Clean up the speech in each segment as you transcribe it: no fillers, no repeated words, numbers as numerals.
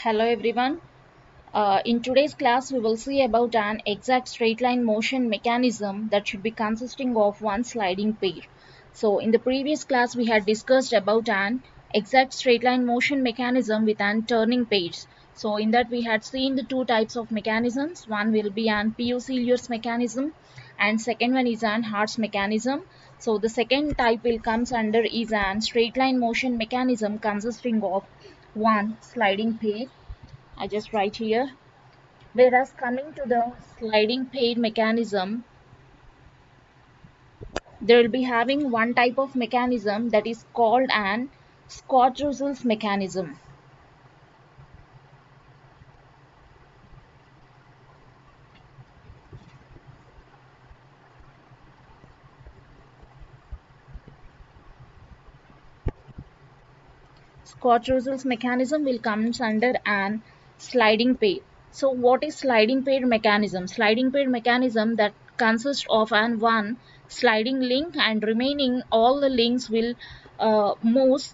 Hello everyone. In today's class, we will see about an exact straight line motion mechanism that should be consisting of one sliding pair. So in the previous class, we had discussed about an exact straight line motion mechanism with an turning pairs. So in that we had seen the two types of mechanisms. One will be an Peaucellier mechanism and second one is an Hart's mechanism. So the second type will comes under is an straight line motion mechanism consisting of one sliding pair. I just write here. Whereas coming to the sliding pair mechanism, there will be having one type of mechanism that is called an Scott-Russell's mechanism. Scott-Russell's mechanism will come under an sliding pair. So what is sliding pair mechanism? Sliding pair mechanism that consists of an one sliding link and remaining all the links will move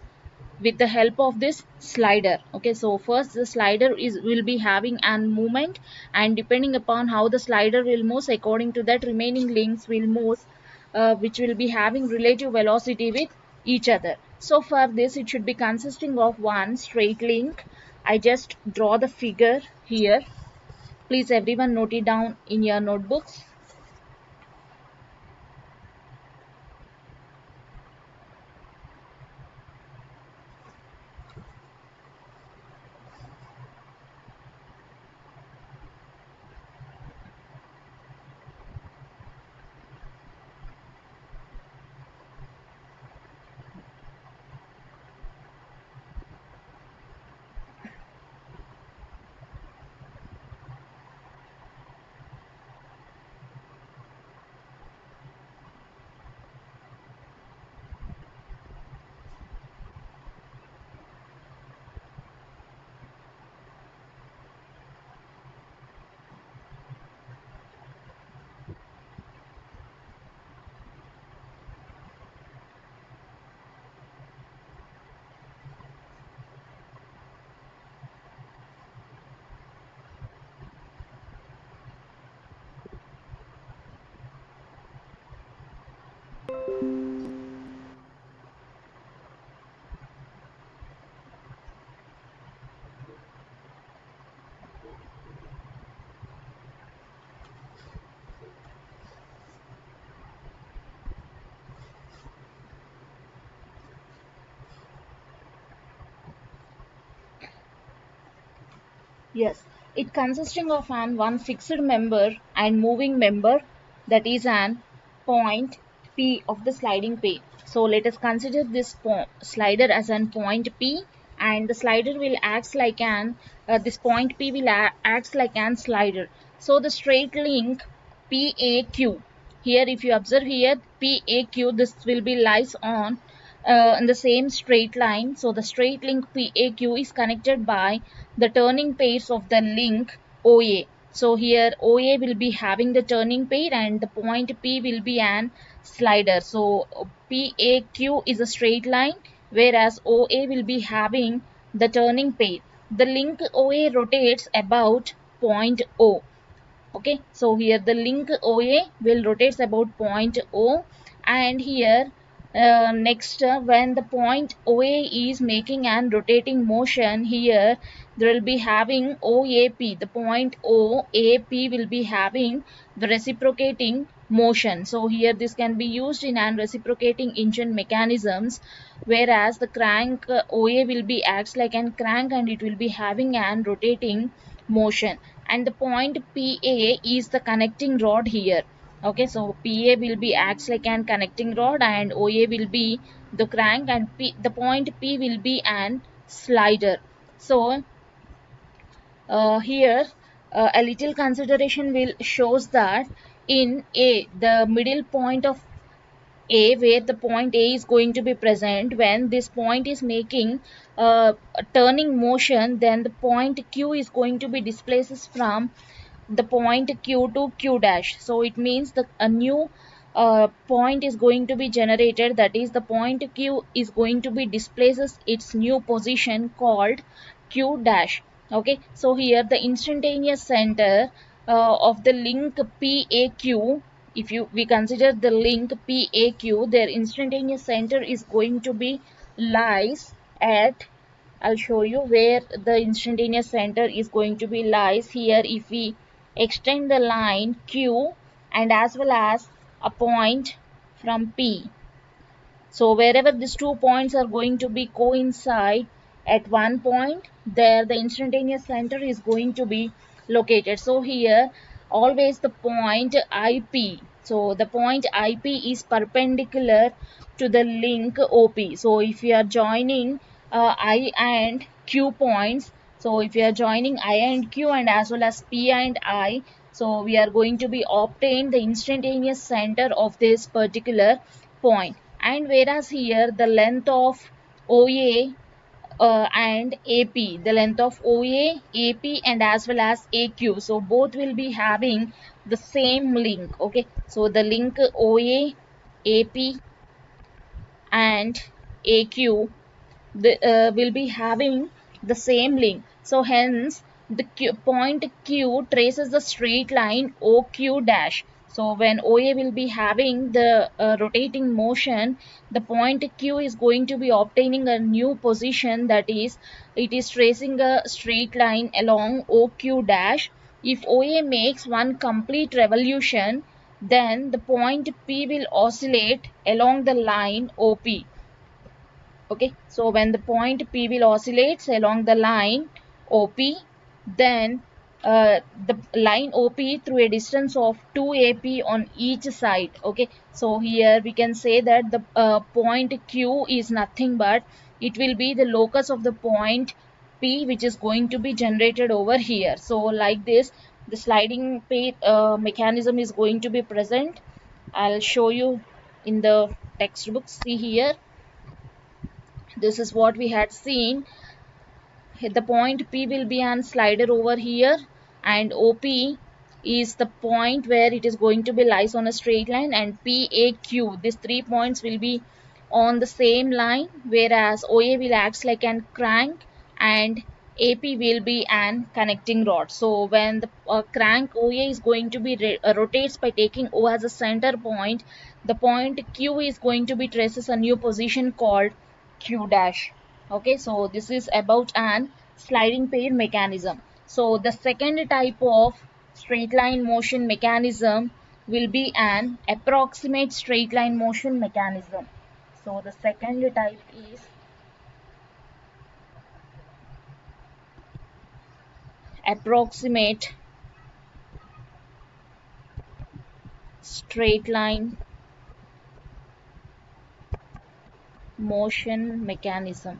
with the help of this slider. Okay, so first the slider will be having an movement, and depending upon how the slider will move, according to that remaining links will move, which will be having relative velocity with each other. So for this it should be consisting of one straight link. I just draw the figure here. Please everyone note it down in your notebooks. Yes, it consisting of an one fixed member and moving member, that is an point P of the sliding pair. So let us consider this slider as an point P, and the slider will acts like an this point P will acts like an slider. So the straight link PAQ, here if you observe here PAQ, this will be lies on in the same straight line. So the straight link PAQ is connected by the turning pairs of the link OA. So here OA will be having the turning pair and the point P will be an slider. So PAQ is a straight line, whereas OA will be having the turning pair. The link OA rotates about point O. Okay, so here the link OA will rotates about point O, and here next when the point OA is making an rotating motion, here there will be having OAP, the point OAP will be having the reciprocating motion. So here this can be used in an reciprocating engine mechanisms, whereas the crank OA will be acts like an crank and it will be having an rotating motion, and the point PA is the connecting rod here. Okay, so PA will be acts like an connecting rod and OA will be the crank, and the point P will be an slider. So here a little consideration will shows that in A, the middle point of A, where the point A is going to be present, when this point is making a turning motion, then the point Q is going to be displaced from the point Q to Q dash. So it means that a new point is going to be generated, that is the point Q is going to be displaces its new position called Q dash. Okay, so here the instantaneous center of the link PAQ, if you we consider the link PAQ, their instantaneous center is going to be lies at, I'll show you where the instantaneous center is going to be lies here. If we extend the line Q and as well as a point from P, so wherever these 2 points are going to be coincide at one point, there the instantaneous center is going to be located. So here always the point IP. So the point IP is perpendicular to the link OP. So if you are joining I and Q points, so if you are joining I and Q and as well as P and I, so we are going to be obtain the instantaneous center of this particular point. And whereas here the length of OA and AP, the length of OA, AP and as well as AQ, so both will be having the same link. Okay, so the link OA, AP and AQ will be having the same link. So hence the point Q traces the straight line OQ dash. So when OA will be having the rotating motion, the point Q is going to be obtaining a new position, that is it is tracing a straight line along OQ dash. If OA makes one complete revolution, then the point P will oscillate along the line OP. Okay, so when the point P will oscillates along the line OP, then the line OP through a distance of 2AP on each side. Okay, so here we can say that the point Q is nothing but it will be the locus of the point P, which is going to be generated over here. So like this, the sliding mechanism is going to be present. I'll show you in the textbook. See here, this is what we had seen. The point P will be an slider over here, and OP is the point where it is going to be lies on a straight line, and PAQ, these 3 points will be on the same line, whereas OA will act like an crank and AP will be an connecting rod. So when the crank OA is going to be rotates by taking O as a center point, the point Q is going to be traces a new position called Q dash. Okay, so this is about an sliding pair mechanism. So the second type of straight line motion mechanism will be an approximate straight line motion mechanism. So the second type is approximate straight line motion mechanism.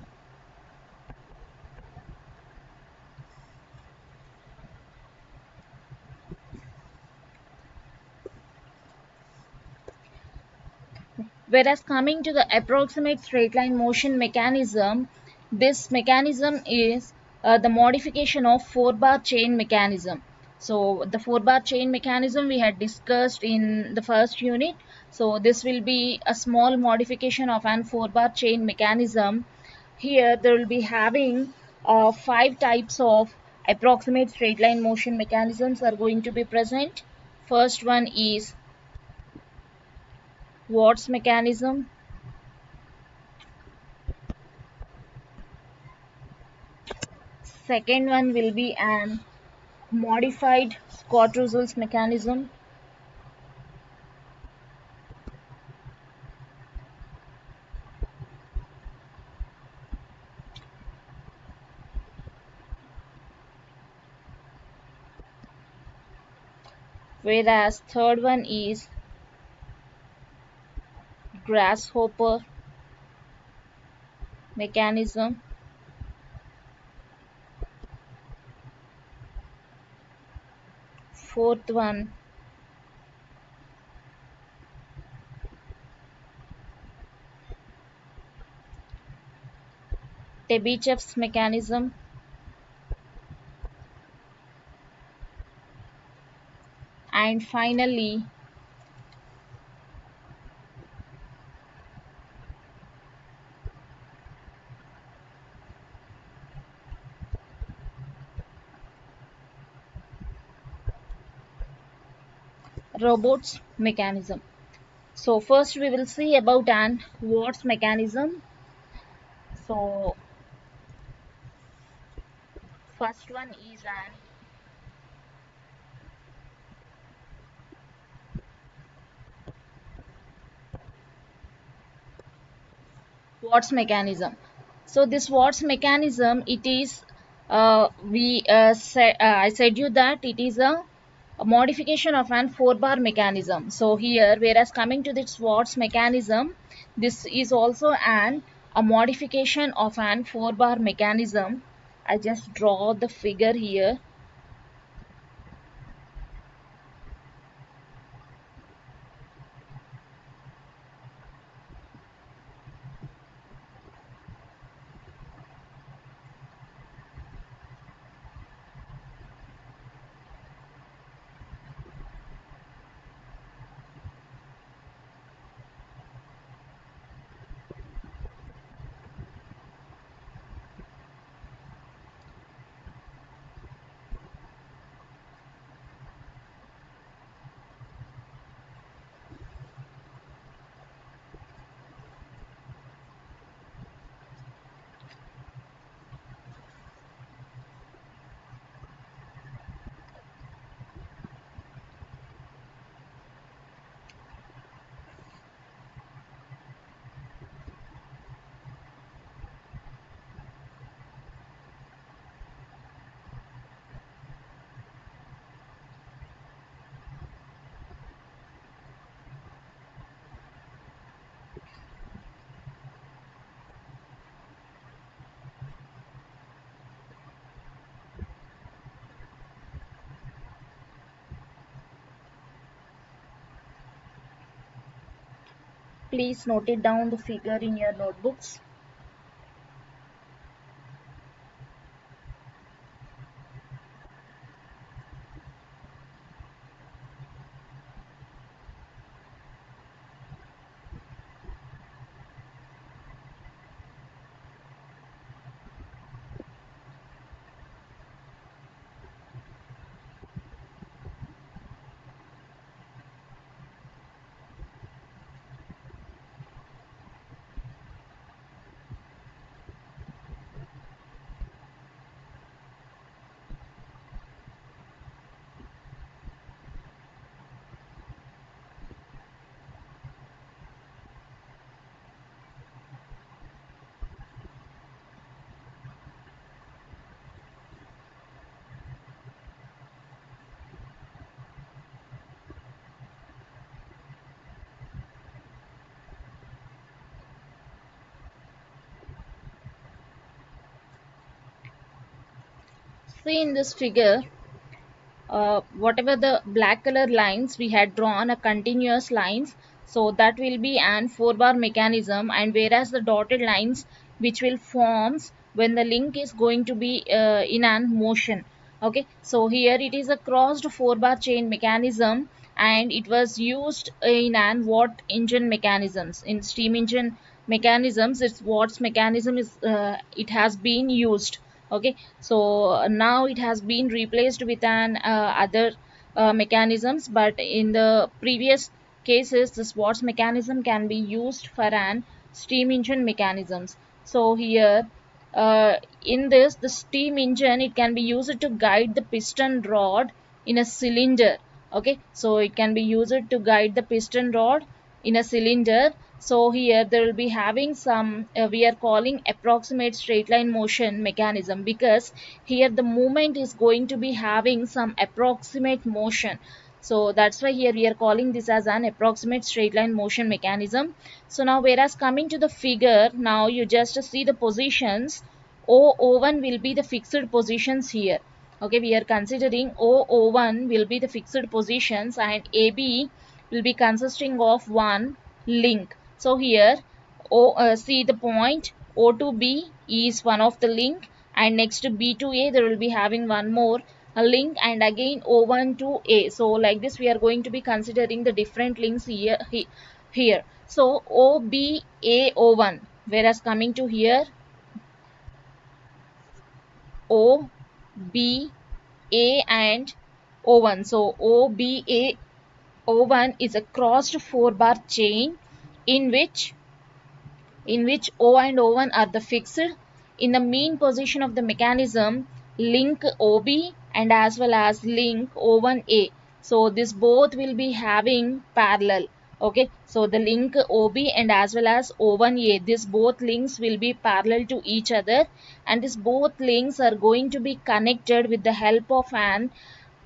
Whereas coming to the approximate straight line motion mechanism, this mechanism is the modification of 4-bar chain mechanism. So the 4-bar chain mechanism we had discussed in the first unit. So this will be a small modification of an 4-bar chain mechanism. Here there will be having 5 types of approximate straight line motion mechanisms are going to be present. First one is Watt's mechanism. Second one will be an modified Scott-Russell's mechanism. Whereas third one is Grasshopper mechanism. Fourth one Chebyshev's mechanism. And finally Robots mechanism. So first we will see about an Watt's mechanism. So first one is an Watt's mechanism. So this Watt's mechanism, it is I said you that it is a modification of an 4-bar mechanism. So here, whereas coming to this Watt's mechanism, this is also a modification of an 4-bar mechanism. I just draw the figure here. Please note it down the figure in your notebooks. See in this figure, whatever the black color lines we had drawn a continuous lines, so that will be an 4-bar mechanism, and whereas the dotted lines which will forms when the link is going to be in an motion. Okay, so here it is a crossed 4-bar chain mechanism, and it was used in an Watt engine mechanisms. In steam engine mechanisms, its Watt's mechanism is it has been used. Okay, so now it has been replaced with an other mechanisms, but in the previous cases the Watt's mechanism can be used for an steam engine mechanisms. So here, in this the steam engine, it can be used to guide the piston rod in a cylinder. Okay, so it can be used to guide the piston rod in a cylinder. So here there will be having some we are calling approximate straight line motion mechanism, because here the movement is going to be having some approximate motion. So that's why here we are calling this as an approximate straight line motion mechanism. So now, whereas coming to the figure, now you just see the positions. O1 will be the fixed positions here. Okay, we are considering O1 will be the fixed positions, and AB will be consisting of one link. So here see the point O to B is one of the link, and next to B to A there will be having one more a link, and again O1 to A. So like this we are going to be considering the different links here. So OB A O1, whereas coming to here O B A and O1. So O B A O1 is a crossed 4-bar chain in which O and O1 are the fixed. In the mean position of the mechanism, link OB and as well as link O1A. So this both will be having parallel. Okay, so the link OB and as well as O1A, this both links will be parallel to each other, and this both links are going to be connected with the help of an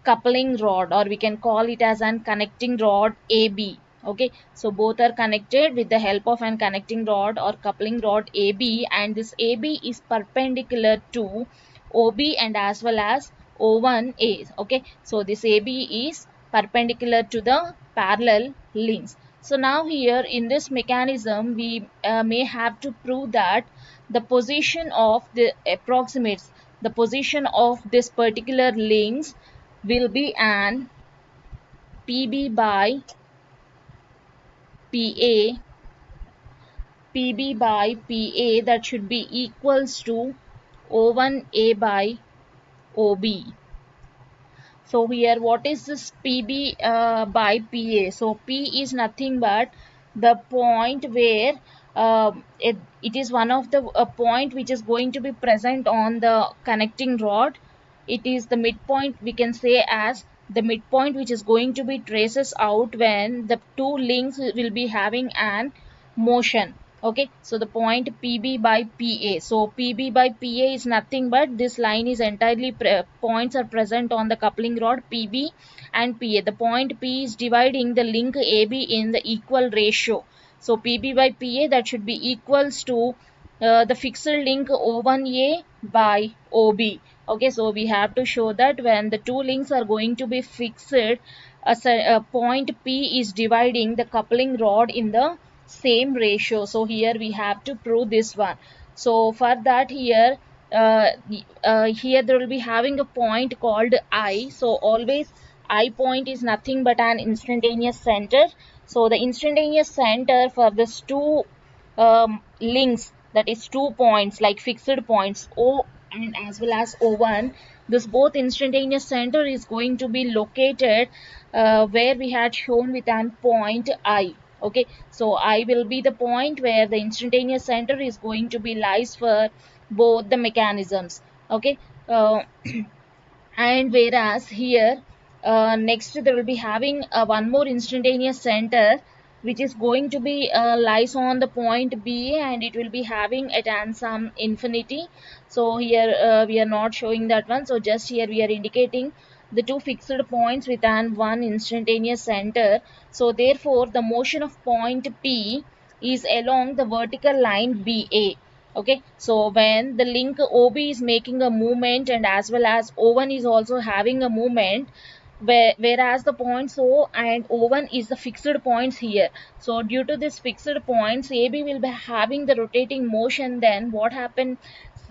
coupling rod, or we can call it as an connecting rod AB. Okay, so both are connected with the help of an connecting rod or coupling rod AB, and this AB is perpendicular to OB and as well as O1A. Okay, so this AB is perpendicular to the parallel links. So now here in this mechanism we may have to prove that the position of the approximates the position of this particular links will be an PB by PA, PB by PA, that should be equals to O1A by OB. So here what is this PB by PA? So P is nothing but the point where it is one of the point which is going to be present on the connecting rod. It is the midpoint, we can say as the midpoint which is going to be traces out when the two links will be having an motion. Okay, so the point PB by PA. So PB by PA is nothing but this line is entirely points are present on the coupling rod PB and PA. The point P is dividing the link AB in the equal ratio. So PB by PA, that should be equals to the fixed link O1A by OB. Okay, so we have to show that when the two links are going to be fixed, a point P is dividing the coupling rod in the same ratio. So here we have to prove this one. So for that here here there will be having a point called I. So always I point is nothing but an instantaneous center. So the instantaneous center for this two links, that is 2 points like fixed points O and as well as O1, this both instantaneous center is going to be located where we had shown with an point I. Okay, so I will be the point where the instantaneous center is going to be lies for both the mechanisms. Okay, and whereas here next there will be having one more instantaneous center which is going to be lies on the point B, and it will be having at an some infinity. So here we are not showing that one, so just here we are indicating the two fixed points with an one instantaneous center. So therefore the motion of point P is along the vertical line BA. Okay, so when the link OB is making a movement and as well as O1 is also having a movement, whereas the points O and O1 is the fixed points here. So due to this fixed points, AB will be having the rotating motion. Then what happened,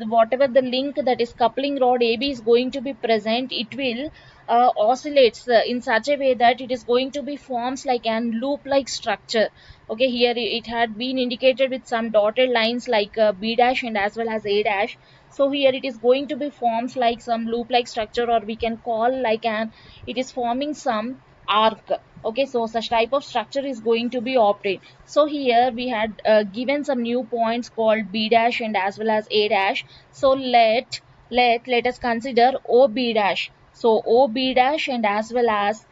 whatever the link, that is coupling rod AB, is going to be present, it will oscillates in such a way that it is going to be forms like an loop like structure. Okay, here it had been indicated with some dotted lines like B dash and as well as A dash. So here it is going to be forms like some loop like structure, or we can call like an, it is forming some arc. Okay, so such type of structure is going to be obtained. So here we had given some new points called B dash and as well as A dash. So let us consider OB dash. So OB dash and as well as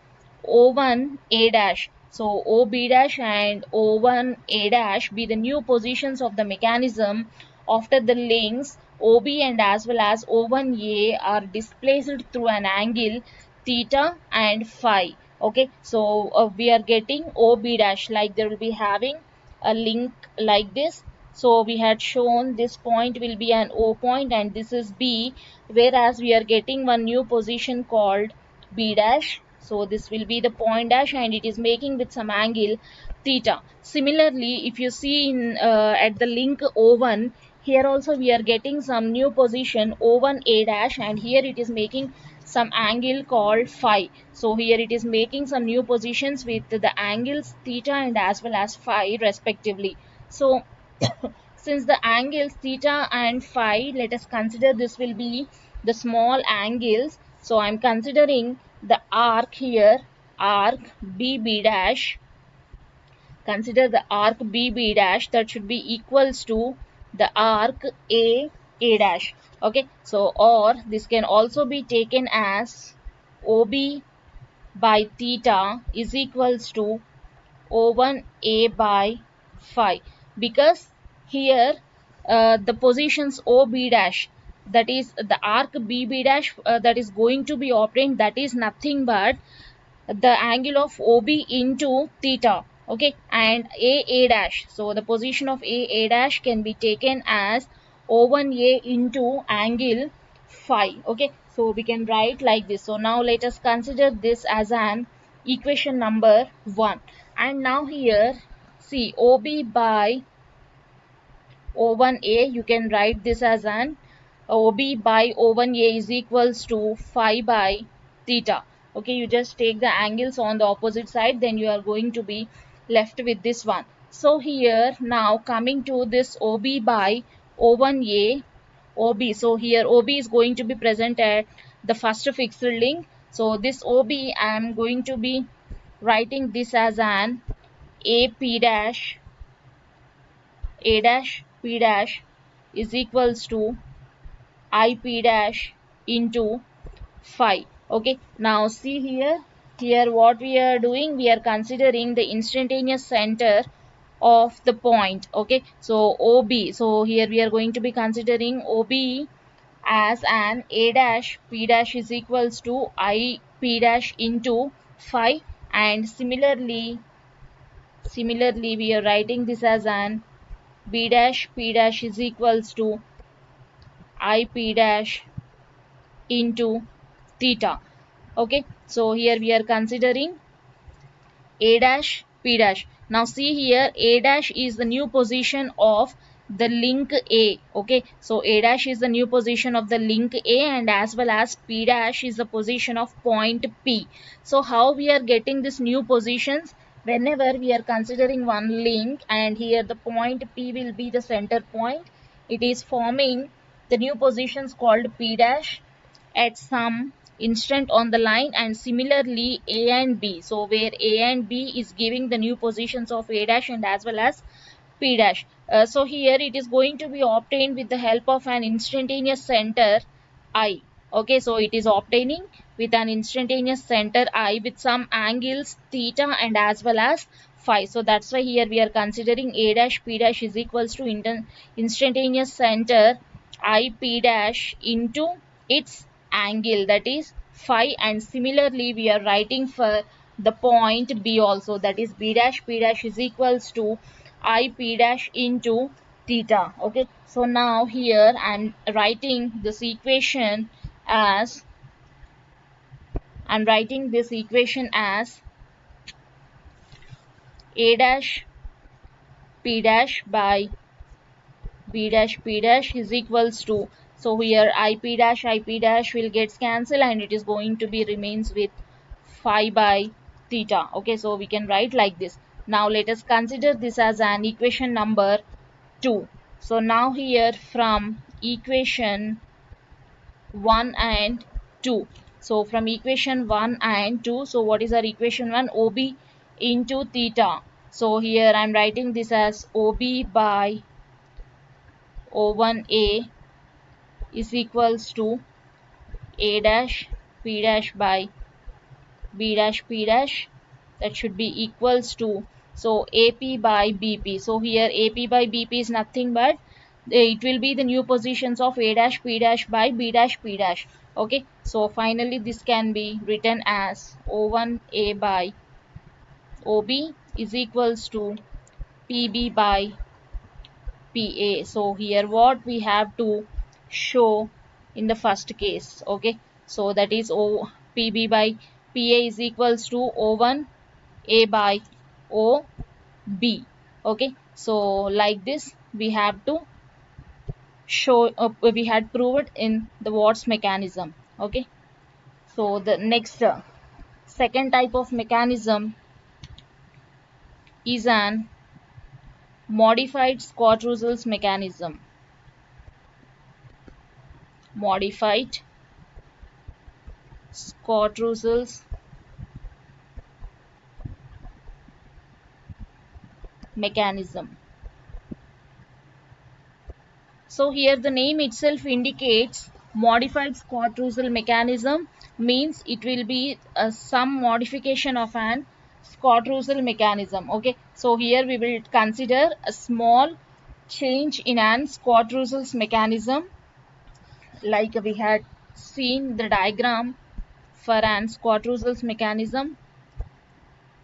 O1 A dash. So OB dash and O1 A dash be the new positions of the mechanism after the links OB and as well as O1A are displaced through an angle theta and phi. Okay, so we are getting OB dash, like there will be having a link like this. So we had shown this point will be an O point and this is B, whereas we are getting one new position called B dash. So this will be the point dash and it is making with some angle theta. Similarly, if you see in at the link O1, here also we are getting some new position O1A dash, and here it is making some angle called phi. So here it is making some new positions with the angles theta and as well as phi respectively. So since the angles theta and phi, let us consider this will be the small angles. So I am considering the arc here arc BB dash, consider the arc BB dash that should be equals to the arc A dash. Okay, so or this can also be taken as OB by theta is equals to O1A by phi, because here the positions OB dash, that is the arc BB dash, that is going to be obtained, that is nothing but the angle of OB into theta. Okay, and A dash, so the position of A dash can be taken as O1A into angle phi. Okay, so we can write like this. So now let us consider this as an equation number 1. And now here see OB by O1A, you can write this as an OB by O1A is equals to phi by theta. Okay, you just take the angles on the opposite side, then you are going to be left with this one. So here now coming to this OB by O1A, OB, so here OB is going to be present at the first fixed link. So this OB I am going to be writing this as an AP dash, A dash P dash is equals to IP dash into phi. Okay, now see here what we are doing, we are considering the instantaneous center of the point. Okay, so OB, so here we are going to be considering OB as an A dash P dash is equals to IP dash into phi, and similarly we are writing this as an B dash P dash is equals to IP dash into theta. Okay, so here we are considering A dash P dash. Now see here, A dash is the new position of the link A. Okay, so A dash is the new position of the link A, and as well as P dash is the position of point P. So how we are getting this new positions? Whenever we are considering one link and here the point P will be the center point, it is forming the new positions called P dash at some instant on the line, and similarly A and B, so where A and B is giving the new positions of A dash and as well as P dash. So here it is going to be obtained with the help of an instantaneous center I. Okay, so it is obtaining with an instantaneous center I with some angles theta and as well as phi. So that's why here we are considering A dash P dash is equals to instantaneous center I P dash into its angle, that is phi, and similarly we are writing for the point B also, that is B dash P dash is equals to I P dash into theta. Okay, so now here I'm writing this equation as A dash P dash by B dash P dash is equals to, so here IP dash will get cancelled and it is going to be remains with phi by theta. Okay, so we can write like this. Now let us consider this as an equation number 2. So now here from equation 1 and 2. So from equation 1 and 2, so what is our equation 1? OB into theta. So here I am writing this as OB by O1A is equals to A dash P dash by B dash P dash, that should be equals to, so AP by BP. So here AP by BP is nothing but it will be the new positions of A dash P dash by B dash P dash. Okay, so finally this can be written as O1A by OB is equals to PB by PA. So here what we have to show in the first case. Okay, so that is PB by PA is equals to O1 A by OB. Okay, so like this we have to show, we had proved in the Watt's mechanism. Okay, so the next second type of mechanism is an modified Scott-Russell's mechanism. Modified Scott-Russell's mechanism. So here the name itself indicates modified Scott-Russell mechanism, means it will be some modification of an Scott-Russell mechanism. Okay, so here we will consider a small change in an Scott-Russell's mechanism, like we had seen the diagram for an Scott-Russell's mechanism.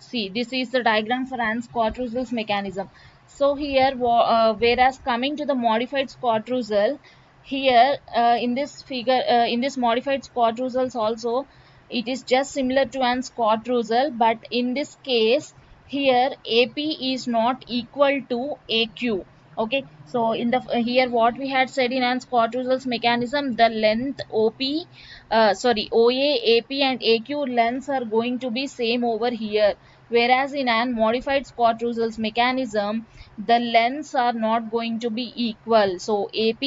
See, this is the diagram for Scott-Russell's mechanism. So here, whereas coming to the modified Scott-Russell, here in this figure, in this modified Scott-Russells also, it is just similar to an Scott-Russell, but in this case, here AP is not equal to AQ. Okay, so in the here what we had said in an Scott-Russell's mechanism, the length OA, AP and AQ lengths are going to be same over here, whereas in an modified Scott-Russell's mechanism, the lengths are not going to be equal. So AP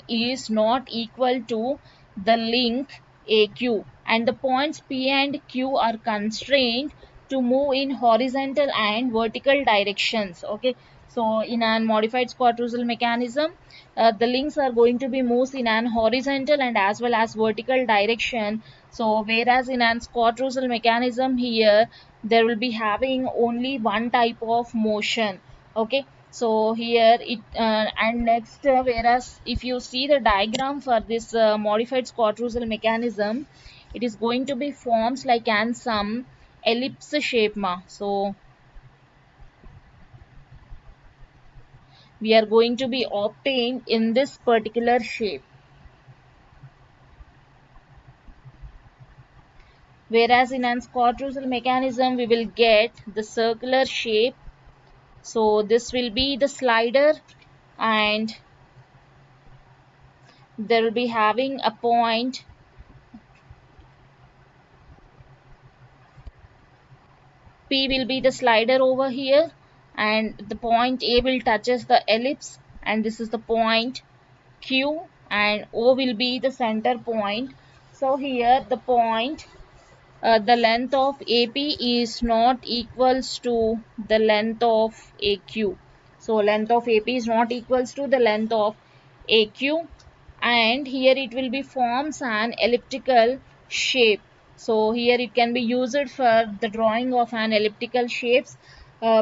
is not equal to the link AQ, and the points P and Q are constrained to move in horizontal and vertical directions. Okay, so in an modified Scott-Russell mechanism, the links are going to be moved in an horizontal and as well as vertical direction. So whereas in an Scott-Russell mechanism, here there will be having only one type of motion. Okay, so here it and next, whereas if you see the diagram for this modified Scott-Russell mechanism, it is going to be forms like an some ellipse shape ma. So we are going to be obtained in this particular shape, whereas in an Scott-Russell mechanism we will get the circular shape. So this will be the slider, and there will be having a point P will be the slider over here, and the point A will touches the ellipse, and this is the point Q, and O will be the center point. So here the point, the length of AP is not equals to the length of AQ. So length of AP is not equals to the length of AQ, and here it will be forms an elliptical shape. So here it can be used for the drawing of an elliptical shapes,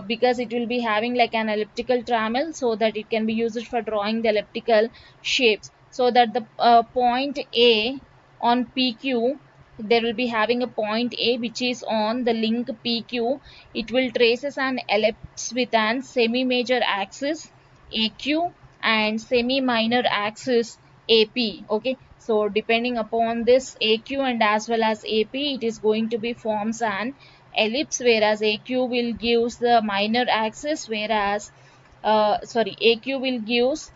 because it will be having like an elliptical trammel, so that it can be used for drawing the elliptical shapes. So that the point A on PQ, there will be having a point A which is on the link PQ. It will traces an ellipse with an semi-major axis AQ and semi-minor axis AP. Okay, so depending upon this AQ and as well as AP, it is going to be forms an ellipse, whereas AQ will gives the minor axis, whereas AQ will gives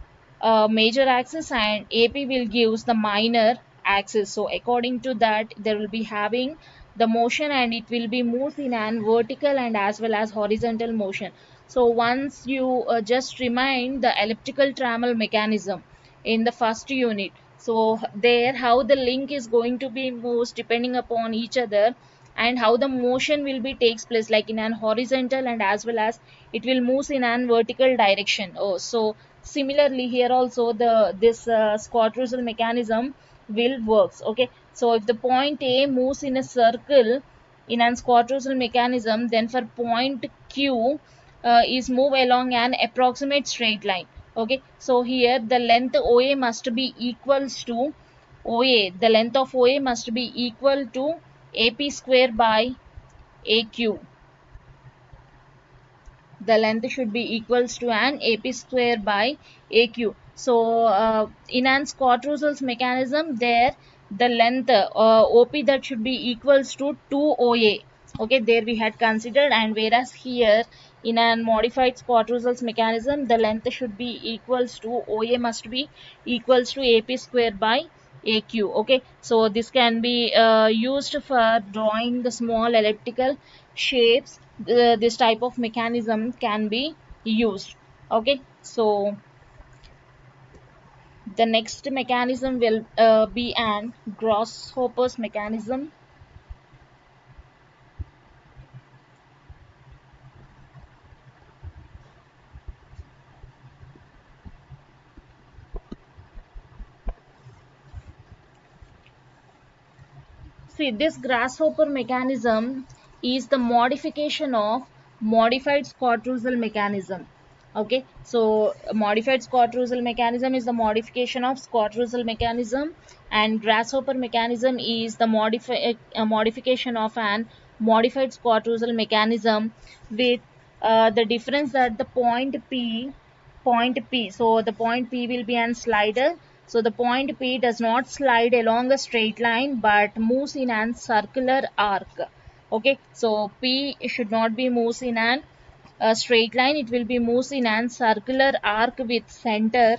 major axis and AP will gives the minor axis. So according to that, there will be having the motion, and it will be moved in an vertical and as well as horizontal motion. So once you just remind the elliptical trammel mechanism in the first unit, so there how the link is going to be moved depending upon each other, and how the motion will be takes place like in an horizontal and as well as it will move in an vertical direction. Oh, so similarly here also the this Scott-Russell mechanism will works. Okay, so if the point A moves in a circle in an Scott-Russell mechanism, then for point Q is move along an approximate straight line. Okay, so here the length OA must be equals to the length of OA must be equal to AP square by AQ. The length should be equals to an AP square by AQ. So in an Scott-Russell's mechanism, there the length OP that should be equals to 2 OA. Okay, there we had considered, and whereas here in a modified Scott-Russell's mechanism, the length should be equals to OA must be equals to AP square by AQ. Okay, so this can be used for drawing the small elliptical shapes. This type of mechanism can be used. Okay, so the next mechanism will be an grasshopper's mechanism. See, this grasshopper mechanism is the modification of modified Scott-Russell mechanism. Okay, so modified Scott-Russell mechanism is the modification of Scott-Russell mechanism, and grasshopper mechanism is the modification of an modified Scott-Russell mechanism, with the difference that the point P, so the point P will be an slider. So the point P does not slide along a straight line but moves in an circular arc. Okay, so P should not be moves in an a straight line, it will be moves in an circular arc with center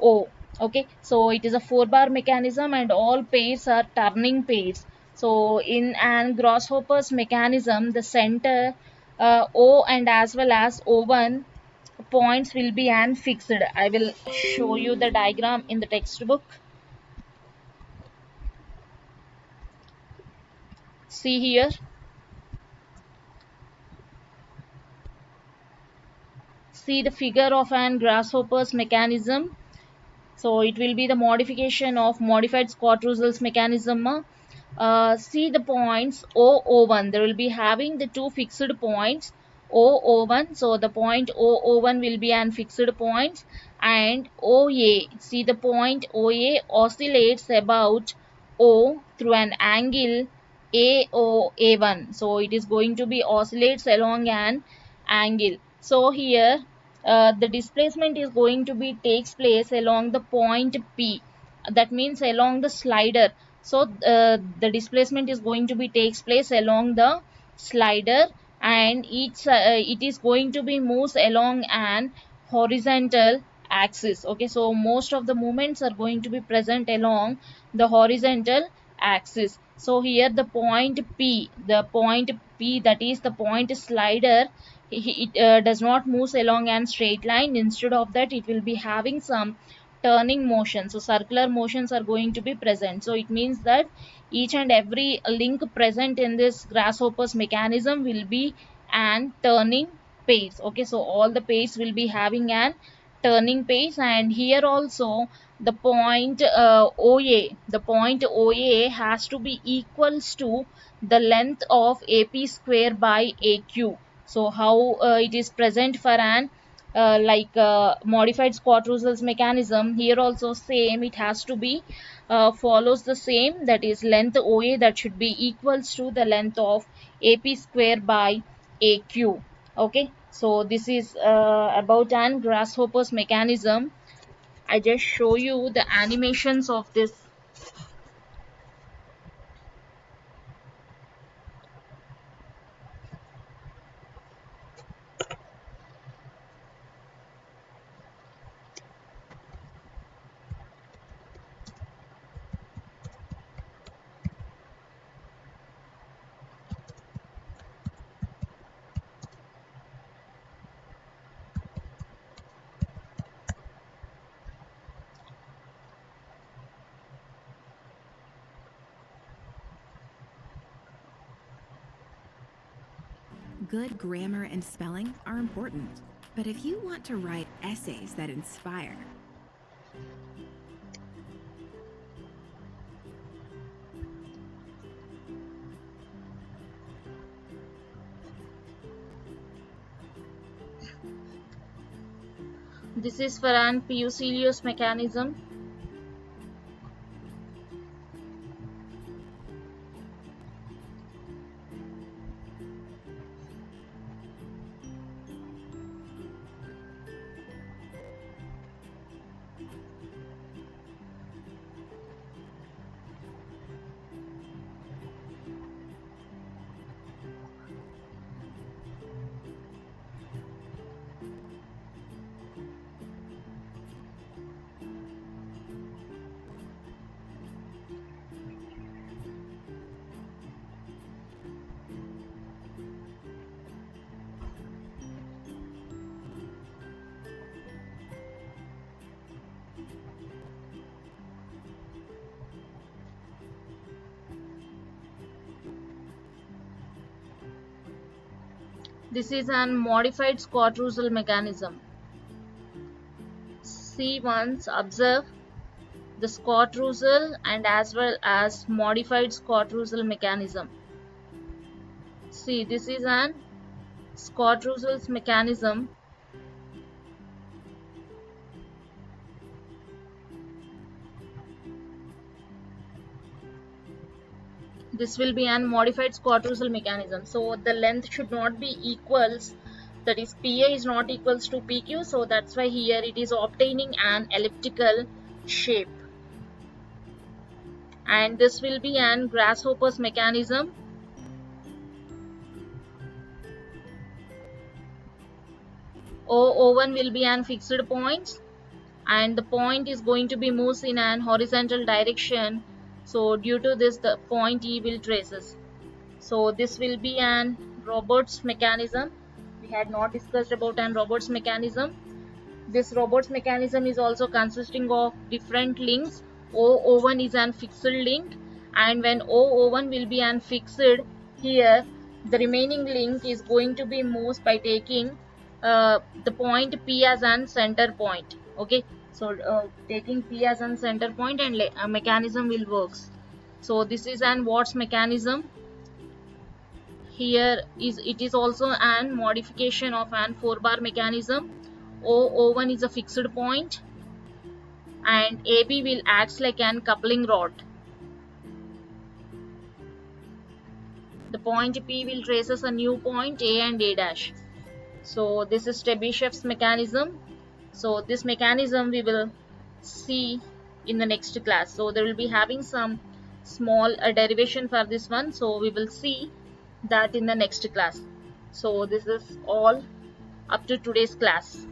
O. Okay, so it is a 4-bar mechanism and all pairs are turning pairs. So in an grasshopper's mechanism, the center O and as well as O1 points will be an fixed. I will show you the diagram in the textbook. See here. See the figure of an grasshopper's mechanism. So it will be the modification of modified Scott-Russell's mechanism. See the points O01. There will be having the two fixed points O01. So the point O01 will be an fixed point, and OA. See the point OA oscillates about O through an angle AOA1. So it is going to be oscillates along an angle. So here the displacement is going to be takes place along the point P, that means along the slider. So the displacement is going to be takes place along the slider, and it is going to be moves along an horizontal axis. Okay, so most of the movements are going to be present along the horizontal axis. So here the point P, that is the point slider, it does not move along an straight line. Instead of that, it will be having some turning motion. So circular motions are going to be present. So it means that each and every link present in this grasshopper's mechanism will be an turning pace. Okay, so all the pace will be having an turning pace, and here also the point OA has to be equals to the length of AP square by AQ. So how it is present for an modified Scott-Russell's mechanism, here also same, it has to be follows the same, that is length OA that should be equals to the length of AP square by AQ. Okay, so this is about an grasshopper's mechanism. I just show you the animations of this. Good grammar and spelling are important, but if you want to write essays that inspire, This is for an Peaucellius mechanism. This is an modified Scott-Russell mechanism. See once, observe the Scott-Russell and as well as modified Scott-Russell mechanism. See, this is an Scott-Russell's mechanism. This will be an modified Scott-Russell mechanism. So the length should not be equals, that is PA is not equals to PQ, so that's why here it is obtaining an elliptical shape. And this will be an grasshopper's mechanism. O1 will be an fixed point, and the point is going to be moves in an horizontal direction. So due to this, the point E will traces. So this will be an Roberts mechanism. We had not discussed about an Roberts mechanism. This Roberts mechanism is also consisting of different links. O1 is an fixed link, and when O1 will be an fixed, here the remaining link is going to be moved by taking the point P as an center point. Okay, so taking P as an center point and a mechanism will works. So this is an Watt's mechanism. Here it is also an modification of an 4-bar mechanism. O1 is a fixed point and AB will act like an coupling rod. The point P will traces a new point A and A dash. So this is Chebyshev's mechanism. So this mechanism we will see in the next class. So there will be having some small derivation for this one. So we will see that in the next class. So this is all up to today's class.